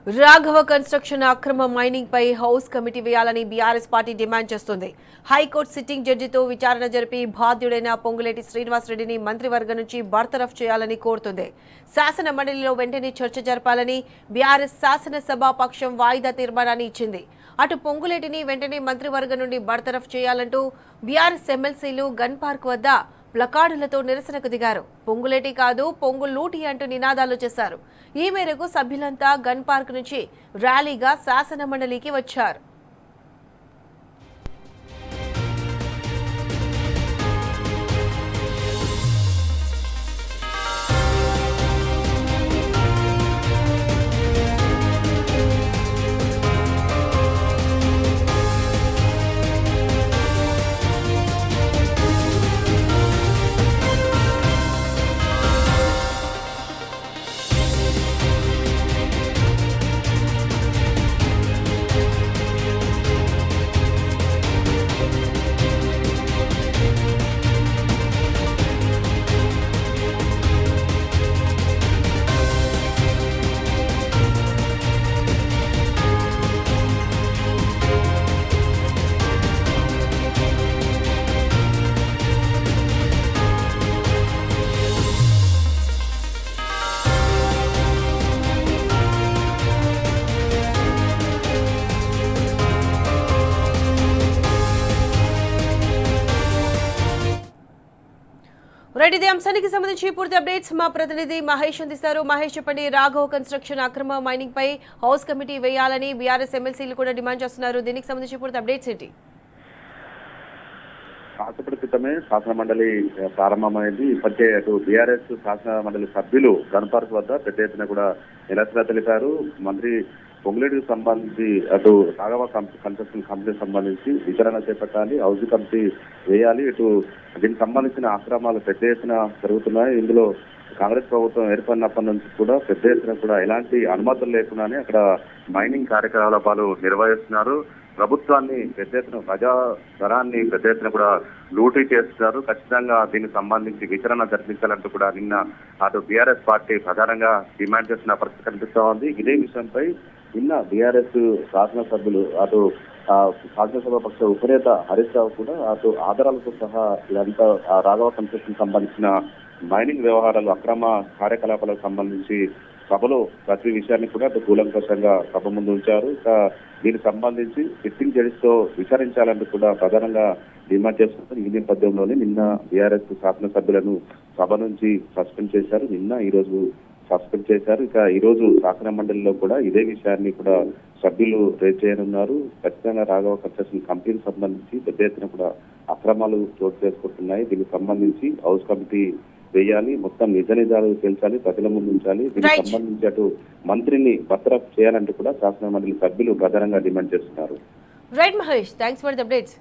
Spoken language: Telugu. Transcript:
రాఘవ కన్స్ట్రక్షన్ అక్రమ మైనింగ్ పై హౌస్ కమిటీ వేయాలని బీఆర్ఎస్ పార్టీ డిమాండ్ చేస్తోంది. హైకోర్టు సిట్టింగ్ జడ్జితో విచారణ జరిపి బాధ్యుడైన పొంగులేటి శ్రీనివాసరెడ్డిని మంత్రివర్గం నుంచి బర్తరఫ్ చేయాలని కోరుతుంది. శాసన మండలిలో వెంటనే చర్చ జరపాలని బీఆర్ఎస్ శాసనసభాపక్షం వాయిదా తీర్మానాన్ని ఇచ్చింది. అటు పొంగులేటిని వెంటనే మంత్రివర్గం నుండి బర్తరఫ్ చేయాలంటూ బీఆర్ఎస్ ఎమ్మెల్సీలు గన్ పార్క్ వద్ద ప్లకార్డులతో నిరసనకు దిగారు. పొంగులేటి కాదు పొంగు లూటి అంటూ నినాదాలు చేశారు. ఈ మేరకు సభ్యులంతా గన్ పార్క్ నుంచి ర్యాలీగా శాసన మండలికి వచ్చారు. రైట్, ఇదే అంశానికి సంబంధించి పూర్తి అప్డేట్స్ మా ప్రతినిధి మహేష్ అందిస్తారు. మహేష్, చెప్పండి. రాఘవ కన్స్ట్రక్షన్ అక్రమ మైనింగ్ పై హౌస్ కమిటీ వేయాలని బీఆర్ఎస్ ఎమ్మెల్సీలు కూడా డిమాండ్ చేస్తున్నారు. దీనికి సంబంధించి పూర్తి అప్డేట్స్ ఏంటి? కాసేపటి క్రితమే శాసన మండలి ప్రారంభమైంది. ఇప్పటికే అటు బీఆర్ఎస్ శాసన మండలి సభ్యులు గన్ పార్క్ వద్ద పెద్ద ఎత్తున కూడా నిరసన తెలిపారు. మంత్రి పొంగులేటికి సంబంధించి అటు రాఘవ కన్స్ట్రక్షన్ కంపెనీకి సంబంధించి విచారణ చేపట్టాలి, హౌస్ కమిటీ వేయాలి. ఇటు దీనికి సంబంధించిన అక్రమాలు పెద్ద ఎత్తున జరుగుతున్నాయి. ఇందులో కాంగ్రెస్ ప్రభుత్వం ఏర్పడినప్పటి నుంచి కూడా పెద్ద ఎత్తున కూడా ఎలాంటి అనుమతులు లేకుండానే అక్కడ మైనింగ్ కార్యకలాపాలు నిర్వహిస్తున్నారు. ప్రభుత్వాన్ని పెద్ద ఎత్తున ప్రజాధనాన్ని పెద్ద ఎత్తున కూడా లూటీ చేస్తున్నారు. ఖచ్చితంగా దీనికి సంబంధించి విచారణ జరిపించాలంటూ కూడా నిన్న అటు బీఆర్ఎస్ పార్టీ ప్రధానంగా డిమాండ్ చేస్తున్న పరిస్థితి కనిపిస్తా ఉంది. ఇదే విషయంపై నిన్న బీఆర్ఎస్ శాసనసభ్యులు అటు శాసనసభ పక్ష ఉపనేత హరీష్ రావు కూడా అటు ఆధారాలతో సహా ఇదంతా రాఘవ కన్స్ట్రక్షన్ సంబంధించిన మైనింగ్ వ్యవహారాలు అక్రమ కార్యకలాపాలకు సంబంధించి సభలో ప్రతి విషయాన్ని కూడా అటు కూలంకషంగా సభ ముందు ఉంచారు. దీనికి సంబంధించి సిట్టింగ్ జడ్జితో విచారించాలంటూ కూడా ప్రధానంగా డిమాండ్ చేస్తున్నారు. ఈ నేపథ్యంలోనే నిన్న బీఆర్ఎస్ శాసనసభ్యులను సభ నుంచి సస్పెండ్ చేశారు. నిన్న ఈ రోజు సస్పెండ్ చేశారు. ఇక ఈ రోజు శాసన మండలిలో కూడా ఇదే విషయాన్ని కూడా సభ్యులు రేజ్ చేయనున్నారు. ఖచ్చితంగా రాఘవ కన్స్ట్రక్షన్ కంపెనీకి సంబంధించి పెద్ద ఎత్తున కూడా అక్రమాలు చోటు చేసుకుంటున్నాయి. దీనికి సంబంధించి హౌస్ కమిటీ వేయాలి, మొత్తం నిజ నిజాలు తేల్చాలి, ప్రజల ముందు ఉంచాలి. దీనికి సంబంధించి అటు మంత్రిని బర్తరఫ్ చేయాలంటూ కూడా శాసన మండలి సభ్యులు ప్రధానంగా డిమాండ్ చేస్తున్నారు. Right Mahesh, thanks for the updates.